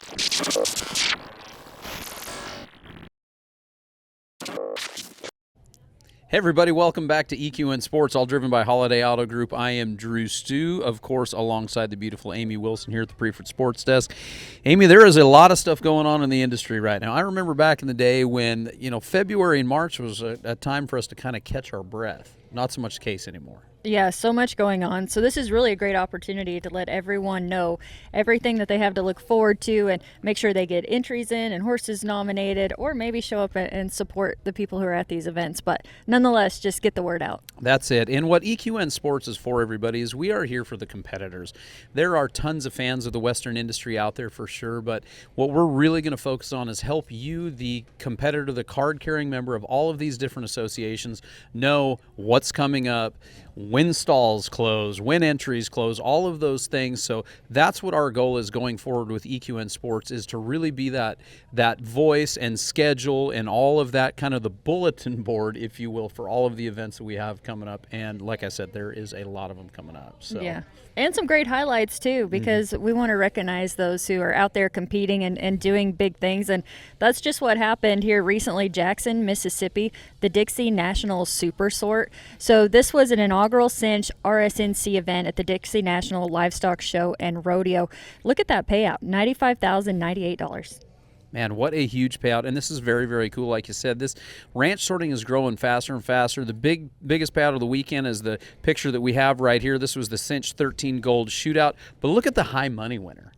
Hey everybody, welcome back to EQN Sports, all driven by Holiday Auto Group. I am DruStew, of course, alongside the beautiful Amy Wilson here at the Patriot Sports Desk. Amy, there is a lot of stuff going on in the industry right now. I remember back in the day when, February and March was a time for us to kind of catch our breath. Not so much the case anymore. Yeah, so much going on. So this is really a great opportunity to let everyone know everything that they have to look forward to and make sure they get entries in and horses nominated, or maybe show up and support the people who are at these events. But nonetheless, just get the word out. That's it. And what EQN Sports is for, everybody, is we are here for the competitors. There are tons of fans of the Western industry out there for sure, but what we're really going to focus on is help you, the competitor, the card-carrying member of all of these different associations, know what's coming up, when stalls close, when entries close, all of those things. So that's what our goal is going forward with EQN Sports, is to really be that voice and schedule and all of that, kind of the bulletin board, if you will, for all of the events that we have coming up. And like I said, there is a lot of them coming up. So. Yeah. And some great highlights, too, because we want to recognize those who are out there competing and doing big things. And that's just what happened here recently, Jackson, Mississippi, the Dixie National Super Sort. So this was an inaugural cinch RSNC event at the Dixie National Livestock Show and Rodeo. Look at that payout, $95,098. Man, what a huge payout. And this is very, very cool. Like you said, this ranch sorting is growing faster and faster. The biggest payout of the weekend is the picture that we have right here. This was the Cinch 13 Gold Shootout. But look at the high money winner.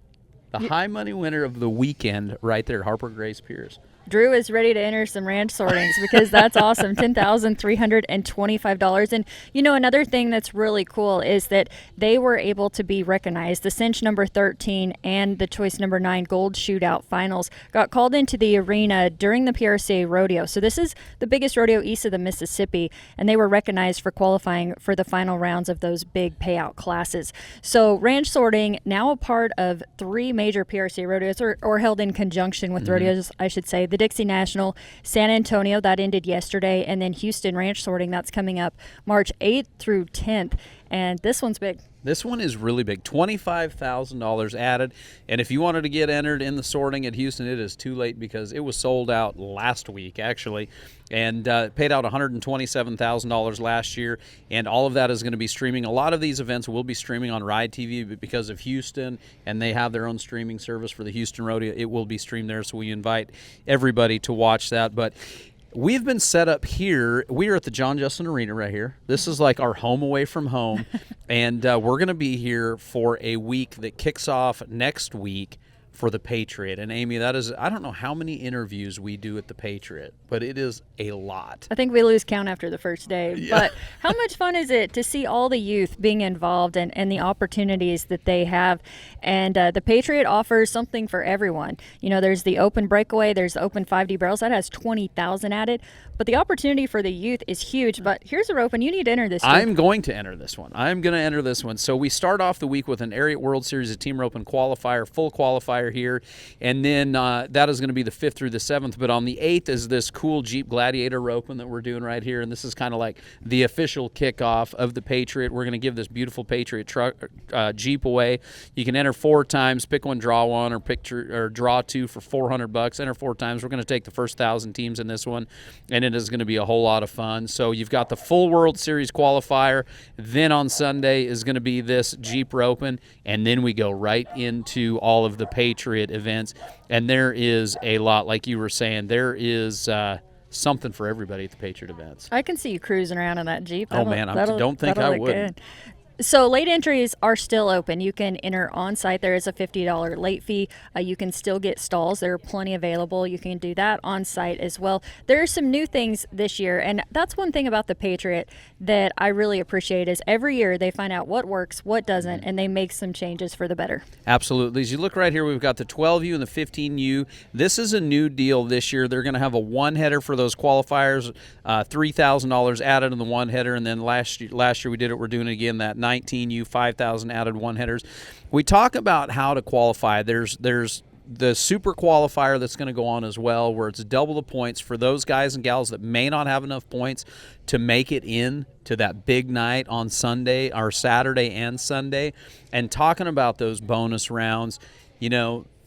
The high money winner of the weekend right there, Harper Grace Pierce. Drew is ready to enter some ranch sortings because that's awesome, $10,325. And, another thing that's really cool is that they were able to be recognized. The cinch number 13 and the choice number 9 Gold Shootout finals got called into the arena during the PRCA rodeo. So this is the biggest rodeo east of the Mississippi, and they were recognized for qualifying for the final rounds of those big payout classes. So ranch sorting, now a part of 3 major PRCA rodeos, or held in conjunction with rodeos, I should say. The Dixie National, San Antonio, that ended yesterday, and then Houston ranch sorting, that's coming up March 8th through 10th, and this one's big. This one is really big, $25,000 added, and if you wanted to get entered in the sorting at Houston, it is too late because it was sold out last week, actually, and paid out $127,000 last year, and all of that is going to be streaming. A lot of these events will be streaming on Ride TV, but because of Houston, and they have their own streaming service for the Houston Rodeo, it will be streamed there, so we invite everybody to watch that. But we've been set up here. We are at the John Justin Arena right here. This is like our home away from home. And we're going to be here for a week that kicks off next week for the Patriot. And Amy, that is, I don't know how many interviews we do at the Patriot, but it is a lot. I think we lose count after the first day. Yeah. But how much fun is it to see all the youth being involved and the opportunities that they have? And the Patriot offers something for everyone. There's the open breakaway, there's the open 5D barrels. That has 20,000 added. But the opportunity for the youth is huge. But here's a rope, and you need to enter this. I'm going to enter this one. So we start off the week with an Ariat World Series of Team Rope and qualifier, full qualifier here. And then that is going to be the 5th through the 7th. But on the 8th is this cool Jeep Gladiator roping that we're doing right here. And this is kind of like the official kickoff of the Patriot. We're going to give this beautiful Patriot truck Jeep away. You can enter 4 times, pick one, draw one, or draw 2 for $400. Enter 4 times. We're going to take the first 1,000 teams in this one, and it is going to be a whole lot of fun. So you've got the full World Series qualifier. Then on Sunday is going to be this Jeep roping, and then we go right into all of the Patriot events. And there is a lot, like you were saying, there is something for everybody at the Patriot events. I can see you cruising around in that Jeep. I don't think I would. Good. So late entries are still open. You can enter on site. There is a $50 late fee. You can still get stalls. There are plenty available. You can do that on site as well. There are some new things this year, and that's one thing about the Patriot that I really appreciate is every year they find out what works, what doesn't, and they make some changes for the better. Absolutely. As you look right here, we've got the 12U and the 15U. This is a new deal this year. They're going to have a one-header for those qualifiers, $3,000 added in the one-header, and then last year we did it. We're doing it again, that 19U, 5,000 added one-headers. We talk about how to qualify. There's the super qualifier that's going to go on as well, where it's double the points for those guys and gals that may not have enough points to make it in to that big night on Sunday or Saturday and Sunday. And talking about those bonus rounds,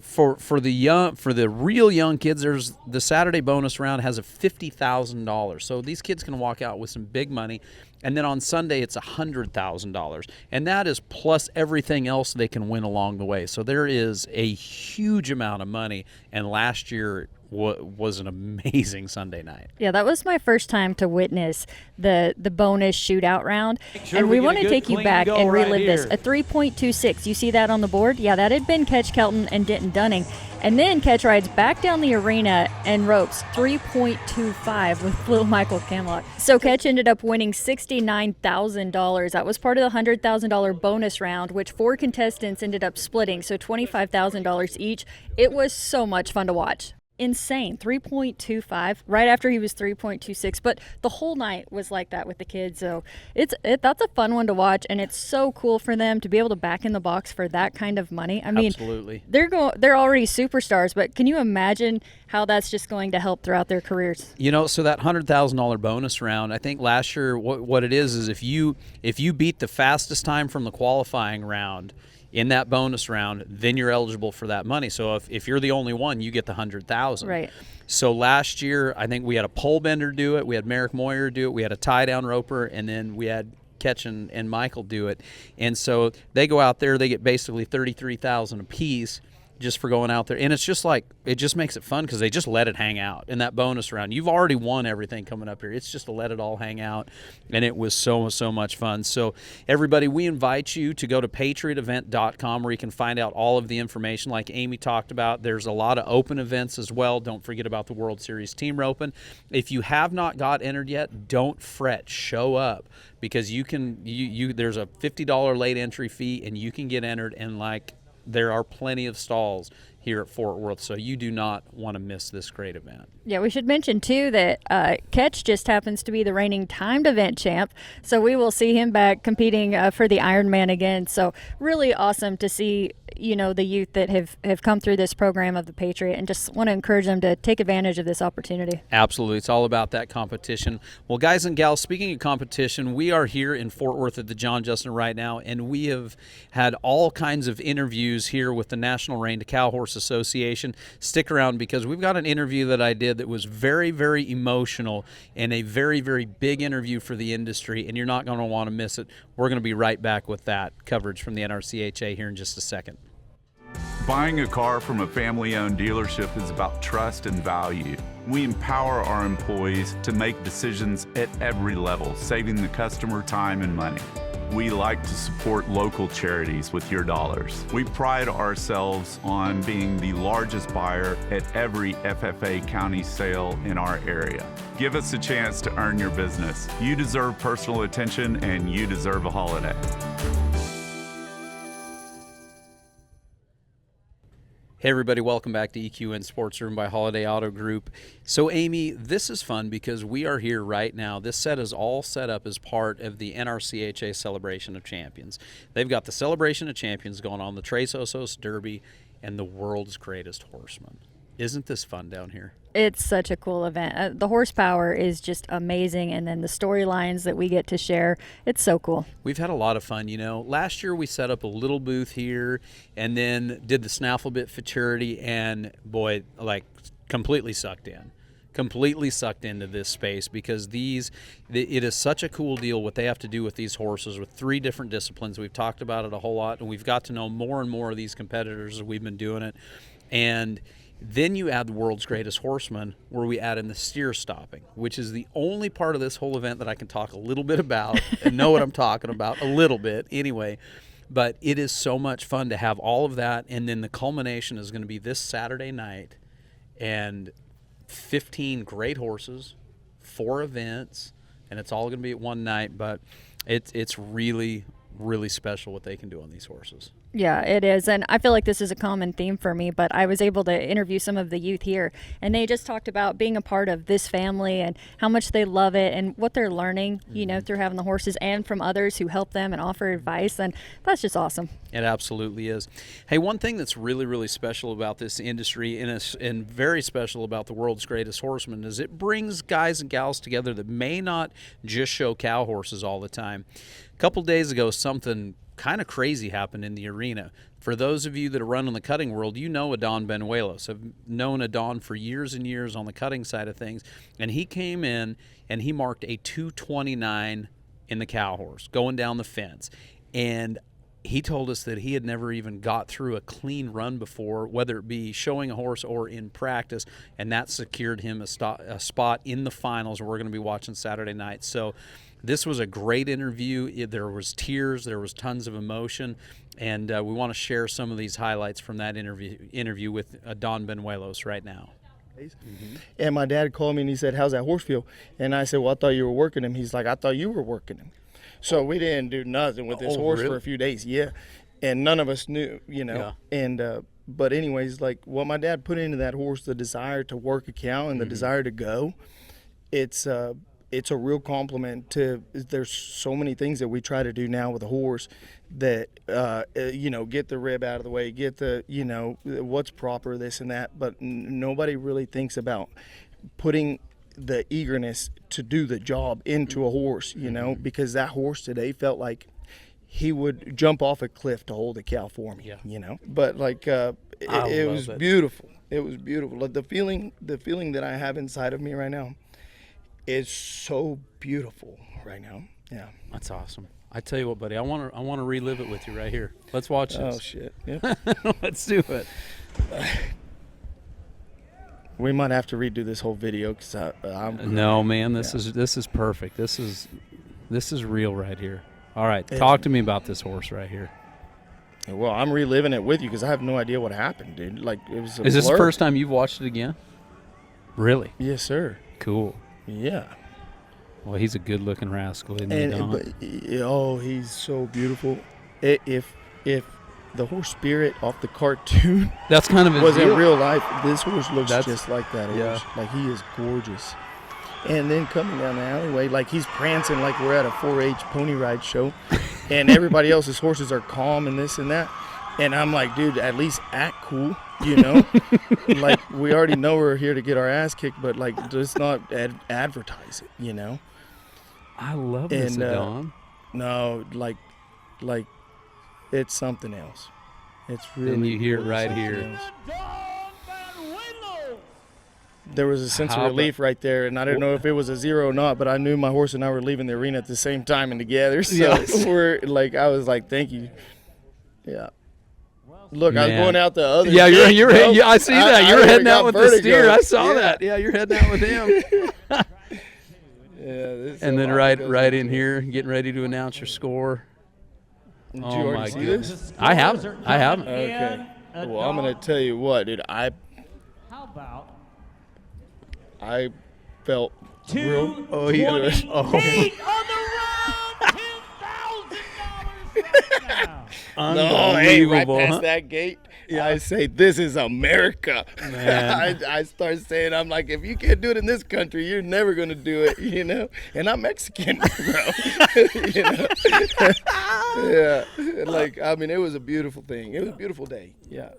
For the real young kids, there's the Saturday bonus round has a $50,000. So these kids can walk out with some big money. And then on Sunday, it's $100,000. And that is plus everything else they can win along the way. So there is a huge amount of money. And last year was an amazing Sunday night. Yeah, that was my first time to witness the bonus shootout round. And we want to take you back and relive this. A 3.26. You see that on the board? Yeah, that had been Catch Kelton and Denton Dunning. And then Catch rides back down the arena and ropes 3.25 with little Michael Camlock. So Catch ended up winning $69,000. That was part of the $100,000 bonus round, which 4 contestants ended up splitting, so $25,000 each. It was so much fun to watch. Insane. 3.25 right after he was 3.26, but the whole night was like that with the kids. So that's a fun one to watch, and it's so cool for them to be able to back in the box for that kind of money. I mean, absolutely. They're already superstars, but can you imagine how that's just going to help throughout their careers? You know, so that $100,000 bonus round, I think last year what it is if you beat the fastest time from the qualifying round in that bonus round, then you're eligible for that money. So if you're the only one, you get the $100,000. Right. So last year, I think we had a pole bender do it, we had Merrick Moyer do it, we had a tie down roper, and then we had Catch and Michael do it. And so they go out there, they get basically $33,000 apiece just for going out there. And it's just like, it just makes it fun because they just let it hang out in that bonus round. You've already won everything coming up here. It's just to let it all hang out. And it was so much fun. So everybody, we invite you to go to patriotevent.com where you can find out all of the information like Amy talked about. There's a lot of open events as well. Don't forget about the World Series Team Roping. If you have not got entered yet, don't fret. Show up because there's a $50 late entry fee and you can get entered, and there are plenty of stalls here at Fort Worth, so you do not want to miss this great event. Yeah, we should mention, too, that Catch just happens to be the reigning timed event champ, so we will see him back competing for the Ironman again. So really awesome to see, the youth that have come through this program of the Patriot, and just want to encourage them to take advantage of this opportunity. Absolutely. It's all about that competition. Well, guys and gals, speaking of competition, we are here in Fort Worth at the John Justin right now, and we have had all kinds of interviews here with the National Rein to Cow Horse Association. Stick around because we've got an interview that I did that was very, very emotional and a very, very big interview for the industry, and you're not going to want to miss it. We're going to be right back with that coverage from the NRCHA here in just a second. Buying a car from a family-owned dealership is about trust and value. We empower our employees to make decisions at every level, saving the customer time and money. We like to support local charities with your dollars. We pride ourselves on being the largest buyer at every FFA county sale in our area. Give us a chance to earn your business. You deserve personal attention and you deserve a holiday. Hey everybody, welcome back to EQN Sports Room by Holiday Auto Group. So Amy, this is fun because we are here right now. This set is all set up as part of the NRCHA Celebration of Champions. They've got the Celebration of Champions going on, the Tres Osos Derby, and the World's Greatest Horseman. Isn't this fun down here? It's such a cool event. The horsepower is just amazing, and then the storylines that we get to share, it's so cool. We've had a lot of fun, Last year we set up a little booth here and then did the Snaffle Bit Futurity, and boy, completely sucked into this space because it is such a cool deal what they have to do with these horses with 3 different disciplines. We've talked about it a whole lot, and we've got to know more and more of these competitors as we've been doing it. And then you add the World's Greatest Horseman, where we add in the steer stopping, which is the only part of this whole event that I can talk a little bit about and know what I'm talking about a little bit anyway. But it is so much fun to have all of that, and then the culmination is going to be this Saturday night, and 15 great horses, 4 events, and it's all going to be at one night, but it's really, really special what they can do on these horses. Yeah, it is. And I feel like this is a common theme for me, but I was able to interview some of the youth here, and they just talked about being a part of this family and how much they love it and what they're learning, through having the horses and from others who help them and offer advice. And that's just awesome. It absolutely is. Hey, one thing that's really, really special about this industry and very special about the World's Greatest Horseman is it brings guys and gals together that may not just show cow horses all the time. A couple days ago, something kind of crazy happened in the arena. For those of you that are running the cutting world, you know Adon Benuelos. I've known Adon for years and years on the cutting side of things, and he came in and he marked a 229 in the cow horse going down the fence, and he told us that he had never even got through a clean run before, whether it be showing a horse or in practice, and that secured him a spot in the finals we're going to be watching Saturday night. So this was a great interview. There was tears, there was tons of emotion, and we want to share some of these highlights from that interview with Adon Benuelos right now. Mm-hmm. And my dad called me and he said, "How's that horse feel?" And I said, "Well, I thought you were working him." He's like, "I thought you were working him." So we didn't do nothing with this horse for a few days. Yeah. And none of us knew, Yeah. And, but anyways, like what my dad put into that horse, the desire to work a cow and the desire to go, it's a real compliment to, there's so many things that we try to do now with a horse that, get the rib out of the way, get the, what's proper, this and that. But nobody really thinks about putting the eagerness to do the job into a horse, because that horse today felt like he would jump off a cliff to hold a cow for me, But like it was beautiful. It was beautiful. Like the feeling that I have inside of me right now is so beautiful right now. Yeah, that's awesome. I tell you what, buddy, I want to relive it with you right here. Let's watch this. Oh shit! Yep. Let's do it. We might have to redo this whole video because I'm. No, man, this is perfect. This is real right here. All right, talk to me about this horse right here. Well, I'm reliving it with you because I have no idea what happened, dude. Like it was. Is this the first time you've watched it again? Really? Yes, sir. Cool. Yeah. Well, he's a good-looking rascal, isn't he, Don? He's so beautiful. If the horse Spirit off the cartoon that's kind of was in real life, this horse looks just like that horse. Yeah. Like he is gorgeous. And then coming down the alleyway, like he's prancing like we're at a 4-H pony ride show, and everybody else's horses are calm and this and that. And I'm like, dude, at least act cool, Like we already know we're here to get our ass kicked, but like just not advertise it, I love this, Don. No, like it's something else. It's really. And you hear it right here. There was a sense of relief right there, and I didn't know if it was a zero or not, but I knew my horse and I were leaving the arena at the same time and together. So I was like, thank you. Yeah. Look, man. I was going out the other. Yeah, you're I see that. You're heading out with the steer. I saw that. Yeah, you're heading out with him. And then right in here, getting ready to announce your score. Did you already see this? I haven't. Okay. Well, I'm going to tell you what, dude. I felt real. Oh, yeah. On the road, $10,000 right now. No, hey, right past that gate, I say, this is America. Man. I start saying, I'm like, if you can't do it in this country, you're never going to do it, And I'm Mexican, bro. Yeah. Like, I mean, it was a beautiful thing. It was a beautiful day. Yeah.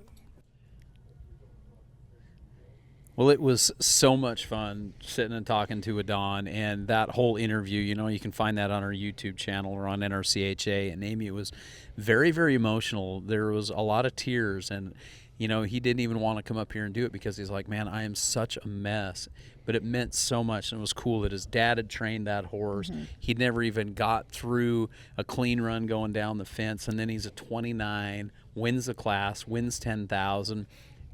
Well, it was so much fun sitting and talking to Adon, and that whole interview, you can find that on our YouTube channel or on NRCHA. And Amy, it was very, very emotional. There was a lot of tears, and, he didn't even want to come up here and do it because he's like, man, I am such a mess. But it meant so much, and it was cool that his dad had trained that horse. Mm-hmm. He'd never even got through a clean run going down the fence, and then he's a 29, wins the class, wins $10,000.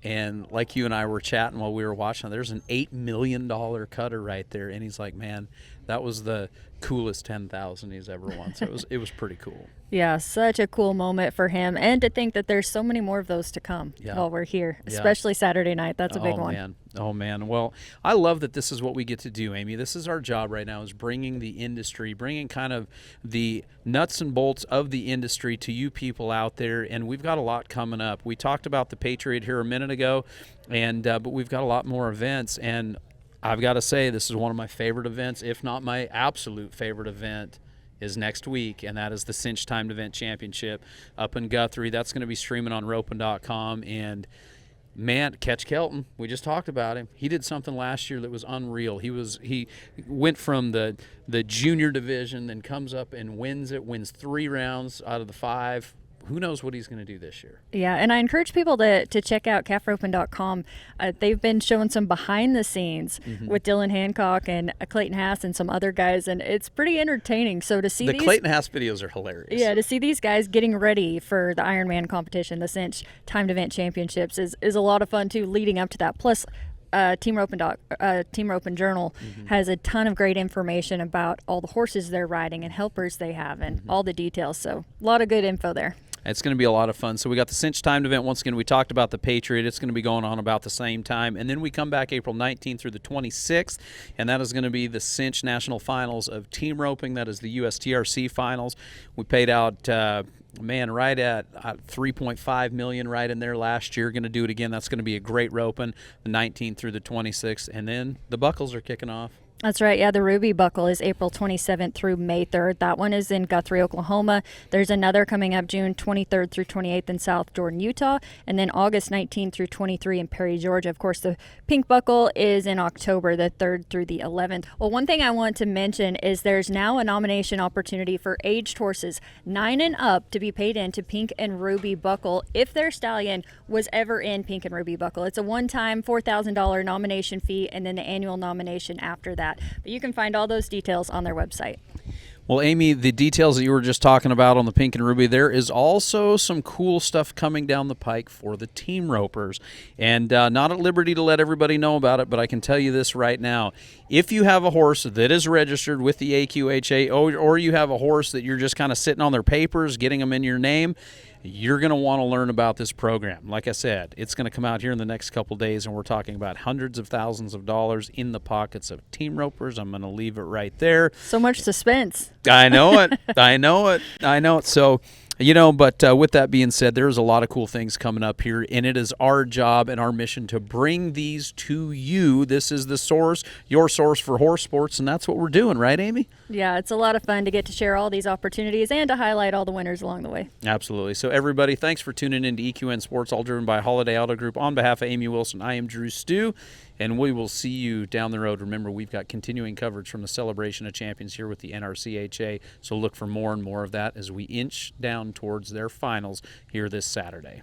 And like you and I were chatting while we were watching, there's an $8 million cutter right there. And he's like, man, that was the coolest 10,000 he's ever won. So it was pretty cool. Yeah, such a cool moment for him. And to think that there's so many more of those to come while we're here, especially Saturday night. That's a big one. Oh, man. Well, I love that this is what we get to do, Amy. This is our job right now, is bringing the industry, bringing kind of the nuts and bolts of the industry to you people out there. And we've got a lot coming up. We talked about the Patriot here a minute ago, and but we've got a lot more events. And I've got to say, this is one of my favorite events, if not my absolute favorite event, is next week, and that is the Cinch Timed Event Championship up in Guthrie. That's going to be streaming on roping.com, and Man, Catch Kelton, we just talked about him. He did something last year that was unreal. He went from the junior division, then comes up and wins 3 rounds out of the 5. Who knows what he's going to do this year? Yeah, and I encourage people to check out calfroping.com. They've been showing some behind the scenes with Dylan Hancock and Clayton Haas and some other guys, and it's pretty entertaining. So to see the Clayton Haas videos are hilarious. Yeah, to see these guys getting ready for the Ironman competition, the Cinch Timed Event Championships, is a lot of fun too. Leading up to that, plus. Team Roping Journal has a ton of great information about all the horses they're riding and helpers they have and all the details. So a lot of good info there. It's going to be a lot of fun. So we got the Cinch Timed Event. Once again, we talked about the Patriot. It's going to be going on about the same time. And then we come back April 19th through the 26th, and that is going to be the Cinch National Finals of Team Roping. That is the USTRC Finals. We paid out, right at $3.5 million right in there last year. Going to do it again. That's going to be a great roping, the 19th through the 26th. And then the buckles are kicking off. That's right. Yeah, the Ruby Buckle is April 27th through May 3rd. That one is in Guthrie, Oklahoma. There's another coming up June 23rd through 28th in South Jordan, Utah, and then August 19th through 23 in Perry, Georgia. Of course, the Pink Buckle is in October, the 3rd through the 11th. Well, one thing I want to mention is there's now a nomination opportunity for aged horses 9 and up to be paid into Pink and Ruby Buckle if their stallion was ever in Pink and Ruby Buckle. It's a one-time $4,000 nomination fee and then the annual nomination after that. But you can find all those details on their website. Well, Amy, the details that you were just talking about on the Pink and Ruby, there is also some cool stuff coming down the pike for the team ropers. And not at liberty to let everybody know about it, but I can tell you this right now. If you have a horse that is registered with the AQHA, or you have a horse that you're just kind of sitting on their papers, getting them in your name, you're going to want to learn about this program. Like I said, it's going to come out here in the next couple days, and we're talking about hundreds of thousands of dollars in the pockets of team ropers. I'm going to leave it right there. So much suspense. I know it. I know it. So, but with that being said, there's a lot of cool things coming up here, and it is our job and our mission to bring these to you. This is the source, your source for horse sports, and that's what we're doing, right, Amy? Yeah, it's a lot of fun to get to share all these opportunities and to highlight all the winners along the way. Absolutely. So, everybody, thanks for tuning in to EQN Sports, all driven by Holiday Auto Group. On behalf of Amy Wilson, I am Drew Stew, and we will see you down the road. Remember, we've got continuing coverage from the Celebration of Champions here with the NRCHA, so look for more and more of that as we inch down towards their finals here this Saturday.